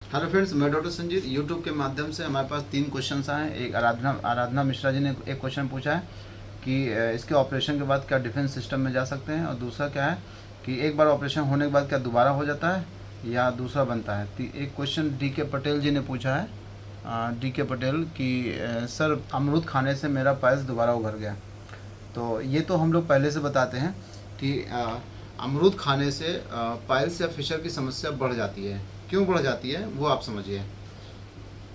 Hello friends, मैं doctor Sanjeet. YouTube के माध्यम से हमारे पास 3 क्वेश्चंस आए हैं। एक आराधना मिश्रा जी ने एक क्वेश्चन पूछा है कि इसके ऑपरेशन के बाद क्या डिफेंस सिस्टम में जा सकते हैं, और दूसरा क्या है कि एक बार ऑपरेशन होने के बाद क्या दोबारा हो जाता है या दूसरा बनता है। एक क्वेश्चन डी के पटेल जी ने पूछा है, डी के पटेल कि सर अमरूद खाने से मेरा पाइल्स दोबारा उभर गया। तो ये तो हम लोग पहले से बताते हैं कि अमरूद खाने से पाइल्स या फिशर की समस्या बढ़ जाती है। क्यों बढ़ जाती है वो आप समझिए।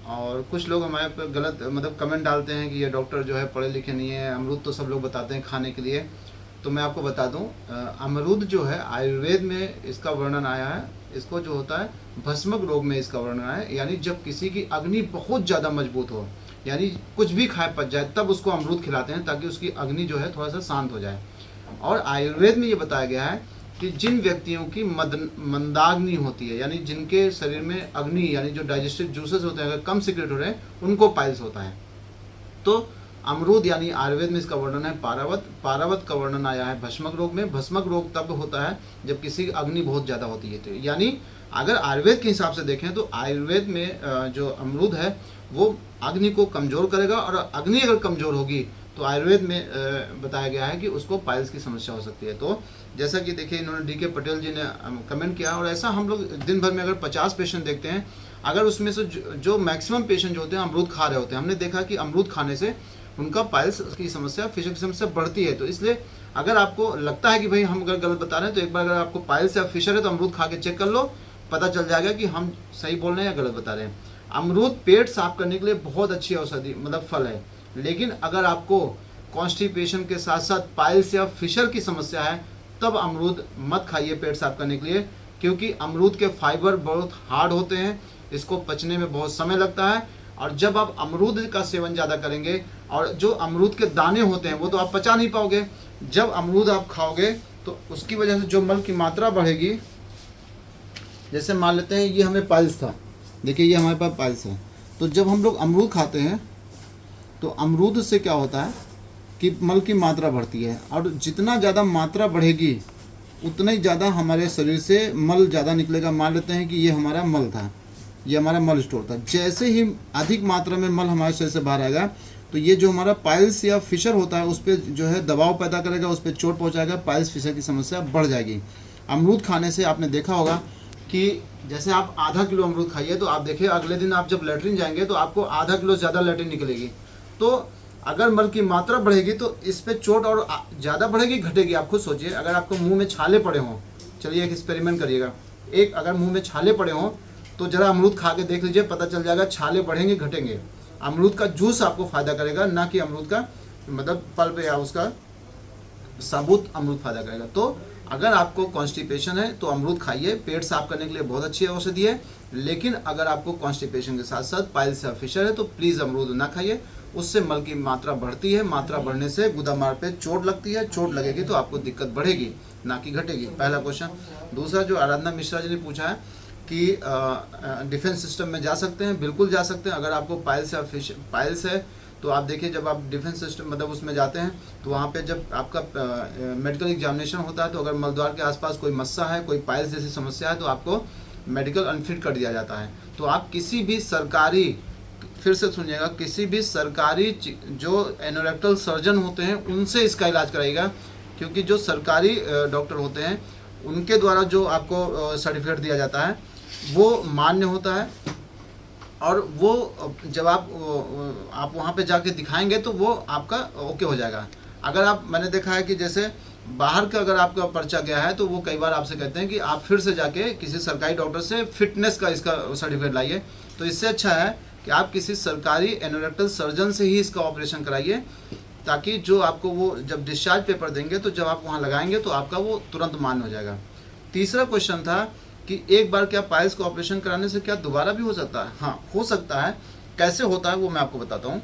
और कुछ लोग हमारे पर गलत मतलब कमेंट डालते हैं कि ये डॉक्टर जो है पढ़े लिखे नहीं है, अमरूद तो सब लोग बताते हैं खाने के लिए। तो मैं आपको बता दूं, अमरूद जो है आयुर्वेद में इसका वर्णन आया है। इसको जो होता है भस्मक रोग में इसका वर्णन आया है, यानी जब किसी की अग्नि बहुत ज़्यादा मजबूत हो, यानी कुछ भी खाए पच जाए, तब उसको अमरूद खिलाते हैं ताकि उसकी अग्नि जो है थोड़ा सा शांत हो जाए। और आयुर्वेद में ये बताया गया है कि जिन व्यक्तियों की मंदाग्नि होती है, यानी जिनके शरीर में अग्नि यानी जो डाइजेस्टिव जूसेस होते हैं अगर कम सिक्रेट हो रहे हैं, उनको पाइल्स होता है। तो अमरूद यानी आयुर्वेद में इसका वर्णन है पारावत का वर्णन आया है भस्मक रोग में। भस्मक रोग तब होता है जब किसी की अग्नि बहुत ज़्यादा होती है। तो यानी अगर आयुर्वेद के हिसाब से देखें तो आयुर्वेद में जो अमरूद है वो अग्नि को कमज़ोर करेगा, और अग्नि अगर कमज़ोर होगी तो आयुर्वेद में बताया गया है कि उसको पाइल्स की समस्या हो सकती है। तो जैसा कि देखिए इन्होंने डी के पटेल जी ने कमेंट किया, और ऐसा हम लोग दिन भर में अगर 50 पेशेंट देखते हैं, अगर उसमें से जो मैक्सिमम पेशेंट जो होते हैं अमरूद खा रहे होते हैं, हमने देखा कि अमरूद खाने से उनका पाइल्स की समस्या फिशर की समस्या बढ़ती है। तो इसलिए अगर आपको लगता है कि भाई हम अगर गलत बता रहे हैं, तो एक बार अगर आपको पाइल्स या फिशर है तो अमरूद खा के चेक कर लो, पता चल जाएगा कि हम सही बोल रहे हैं या गलत बता रहे हैं। अमरूद पेट साफ करने के लिए बहुत अच्छी औषधि मतलब फल है, लेकिन अगर आपको कॉन्स्टिपेशन के साथ साथ पाइल्स या फिशर की समस्या है तब अमरूद मत खाइए पेट साफ करने के लिए, क्योंकि अमरूद के फाइबर बहुत हार्ड होते हैं, इसको पचने में बहुत समय लगता है। और जब आप अमरूद का सेवन ज़्यादा करेंगे, और जो अमरूद के दाने होते हैं वो तो आप पचा नहीं पाओगे। जब अमरूद आप खाओगे तो उसकी वजह से जो मल की मात्रा बढ़ेगी, जैसे मान लेते हैं ये हमें पाइल्स था, देखिए ये हमारे पास पाइल्स है, तो जब हम लोग अमरूद खाते हैं तो अमरूद से क्या होता है कि मल की मात्रा बढ़ती है, और जितना ज़्यादा मात्रा बढ़ेगी उतना ही ज़्यादा हमारे शरीर से मल ज़्यादा निकलेगा। मान लेते हैं कि ये हमारा मल था, ये हमारा मल स्टोर था, जैसे ही अधिक मात्रा में मल हमारे शरीर से बाहर आएगा तो ये जो हमारा पाइल्स या फिशर होता है उस पर जो है दबाव पैदा करेगा, उस पर चोट पहुँचाएगा, पाइल्स फिशर की समस्या बढ़ जाएगी। अमरूद खाने से आपने देखा होगा कि जैसे आप आधा किलो अमरूद खाइए तो आप देखिए अगले दिन आप जब लेटरिन जाएंगे तो आपको आधा किलो ज़्यादा लेटरिन निकलेगी। तो अगर मल की मात्रा बढ़ेगी तो इस पर चोट और ज़्यादा बढ़ेगी घटेगी। आप खुद सोचिए, अगर आपको मुंह में छाले पड़े हों, चलिए एक एक्सपेरिमेंट करिएगा, एक अगर मुंह में छाले पड़े हों तो ज़रा अमरूद खा के देख लीजिए, पता चल जाएगा छाले बढ़ेंगे घटेंगे। अमरूद का जूस आपको फ़ायदा करेगा, ना कि अमरूद का मतलब पल्प या उसका साबुत अमरूद फ़ायदा करेगा। तो अगर आपको कॉन्स्टिपेशन है तो अमरूद खाइए, पेट साफ करने के लिए बहुत अच्छी औषधि है। लेकिन अगर आपको कॉन्स्टिपेशन के साथ साथ पाइल्स या फिशर है तो प्लीज़ अमरूद ना खाइए, उससे मल की मात्रा बढ़ती है, मात्रा बढ़ने से गुदामार पे चोट लगती है, चोट लगेगी तो आपको दिक्कत बढ़ेगी ना कि घटेगी। पहला क्वेश्चन। दूसरा जो आराधना मिश्रा जी ने पूछा है कि डिफेंस सिस्टम में जा सकते हैं, बिल्कुल जा सकते हैं। अगर आपको पाइल्स है तो आप देखिए जब आप डिफेंस सिस्टम मतलब उसमें जाते हैं तो वहाँ पे जब आपका मेडिकल एग्जामिनेशन होता है तो अगर मलद्वार के आसपास कोई मस्सा है, कोई पाइल्स जैसी समस्या है तो आपको मेडिकल अनफिट कर दिया जाता है। तो आप किसी भी सरकारी, फिर से सुनिएगा, किसी भी सरकारी जो एनोरेक्टल सर्जन होते हैं उनसे इसका इलाज कराइएगा, क्योंकि जो सरकारी डॉक्टर होते हैं उनके द्वारा जो आपको सर्टिफिकेट दिया जाता है वो मान्य होता है, और वो जब आप वहाँ पे जाके दिखाएंगे तो वो आपका ओके हो जाएगा। अगर आप, मैंने देखा है कि जैसे बाहर का अगर आपका पर्चा गया है तो वो कई बार आपसे कहते हैं कि आप फिर से जाके किसी सरकारी डॉक्टर से फिटनेस का इसका सर्टिफिकेट लाइए। तो इससे अच्छा है कि आप किसी सरकारी एनोरेक्टल सर्जन से ही इसका ऑपरेशन कराइए, ताकि जो आपको वो जब डिस्चार्ज पेपर देंगे तो जब आप वहाँ लगाएंगे तो आपका वो तुरंत मान्य हो जाएगा। तीसरा क्वेश्चन था कि एक बार क्या पाइल्स का ऑपरेशन कराने से क्या दोबारा भी हो सकता है? हाँ, हो सकता है। कैसे होता है वो मैं आपको बताता हूँ।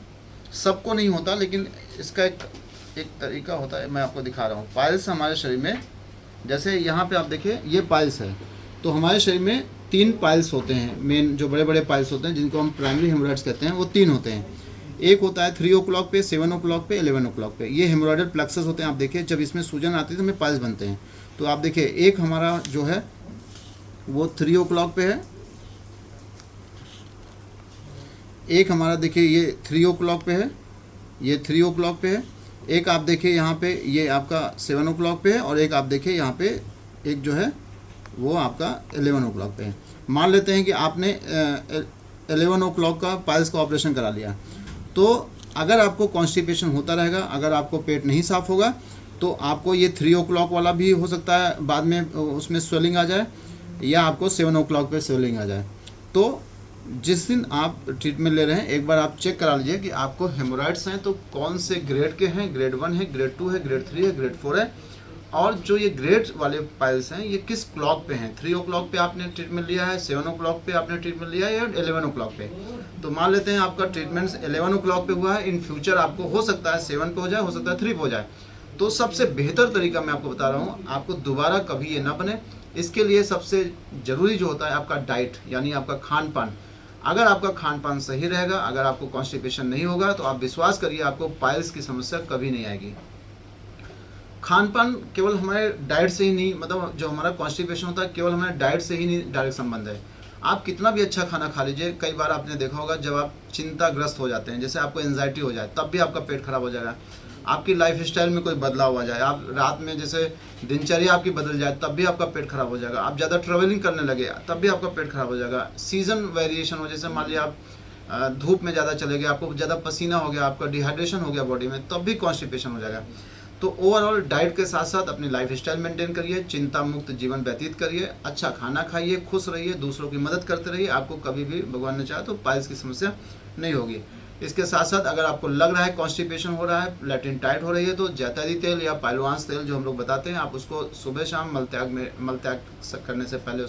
सबको नहीं होता, लेकिन इसका एक तरीका होता है, मैं आपको दिखा रहा हूँ। पाइल्स हमारे शरीर में, जैसे यहाँ पे आप देखिए ये पाइल्स है, तो हमारे शरीर में 3 पाइल्स होते हैं, मेन जो बड़े बड़े पाइल्स होते हैं जिनको हम प्राइमरी हेमोरॉइड्स कहते हैं, वो 3 होते हैं। एक होता है 3 o'clock पे, 7 o'clock पे, 11 o'clock पे। ये हेमोरॉइडल प्लेक्सस होते हैं। आप देखिए जब इसमें सूजन आती है तो हमें पाइल्स बनते हैं। तो आप देखिए एक हमारा जो है वो 3 o'clock पे है, एक हमारा देखिए ये 3 o'clock पे है, ये 3 o'clock पे है, एक आप देखिए यहाँ पे ये आपका 7 o'clock पे है, और एक आप देखिए यहाँ पे एक जो है वो आपका 11 o'clock पे है। मान लेते हैं कि आपने 11 o'clock का पाइल्स का ऑपरेशन करा लिया, तो अगर आपको कॉन्स्टिपेशन होता रहेगा, अगर आपको पेट नहीं साफ़ होगा, तो आपको ये 3 o'clock वाला भी हो सकता है बाद में उसमें स्वेलिंग आ जाए, या आपको 7 o'clock पे स्वेलिंग आ जाए। तो जिस दिन आप ट्रीटमेंट ले रहे हैं एक बार आप चेक करा लीजिए कि आपको हेमोराइड्स हैं तो कौन से ग्रेड के हैं, ग्रेड 1 है, ग्रेड 2 है, ग्रेड 3 है, ग्रेड 4 है, और जो ये ग्रेड वाले पाइल्स हैं ये किस क्लॉक पे हैं। 3 o'clock पे आपने ट्रीटमेंट लिया है, 7 o'clock पे आपने ट्रीटमेंट लिया है, या 11 o'clock पे। तो मान लेते हैं आपका ट्रीटमेंट 11 o'clock पे हुआ है, इन फ्यूचर आपको हो सकता है 7 पे हो जाए, हो सकता है 3 पे हो जाए। तो सबसे बेहतर तरीका मैं आपको बता रहा हूँ, आपको दोबारा कभी ये ना बने, इसके लिए सबसे ज़रूरी जो होता है आपका डाइट, यानी आपका खान पान। अगर आपका खान पान सही रहेगा, अगर आपको कॉन्स्टिपेशन नहीं होगा, तो आप विश्वास करिए आपको पाइल्स की समस्या कभी नहीं आएगी। खान पान केवल हमारे डाइट से ही नहीं, मतलब जो हमारा कॉन्स्टिपेशन होता है केवल हमारे डाइट से ही नहीं डायरेक्ट संबंध है। आप कितना भी अच्छा खाना खा लीजिए, कई बार आपने देखा होगा जब आप चिंताग्रस्त हो जाते हैं, जैसे आपको एंजाइटी हो जाए, तब भी आपका पेट खराब हो जाएगा। आपकी लाइफ स्टाइल में कोई बदलाव आ जाए, आप रात में जैसे दिनचर्या आपकी बदल जाए, तब भी आपका पेट खराब हो जाएगा। आप ज़्यादा ट्रैवलिंग करने लगे, तब भी आपका पेट खराब हो जाएगा। सीज़न वेरिएशन हो, जैसे मान लिया आप धूप में ज़्यादा चले गए, आपको ज़्यादा पसीना हो गया, आपका डिहाइड्रेशन हो गया बॉडी में, तब भी कॉन्स्टिपेशन हो जाएगा। तो ओवरऑल डाइट के साथ साथ अपनी लाइफ स्टाइल मेंटेन करिए, चिंता मुक्त जीवन व्यतीत करिए, अच्छा खाना खाइए, खुश रहिए, दूसरों की मदद करते रहिए, आपको कभी भी भगवान ने चाहा तो पाइल्स की समस्या नहीं होगी। इसके साथ साथ अगर आपको लग रहा है कॉन्स्टिपेशन हो रहा है, लैट्रिन टाइट हो रही है, तो जैतैदी तेल या पाइलवांस तेल जो हम लोग बताते हैं, आप उसको सुबह शाम मलत्याग करने से पहले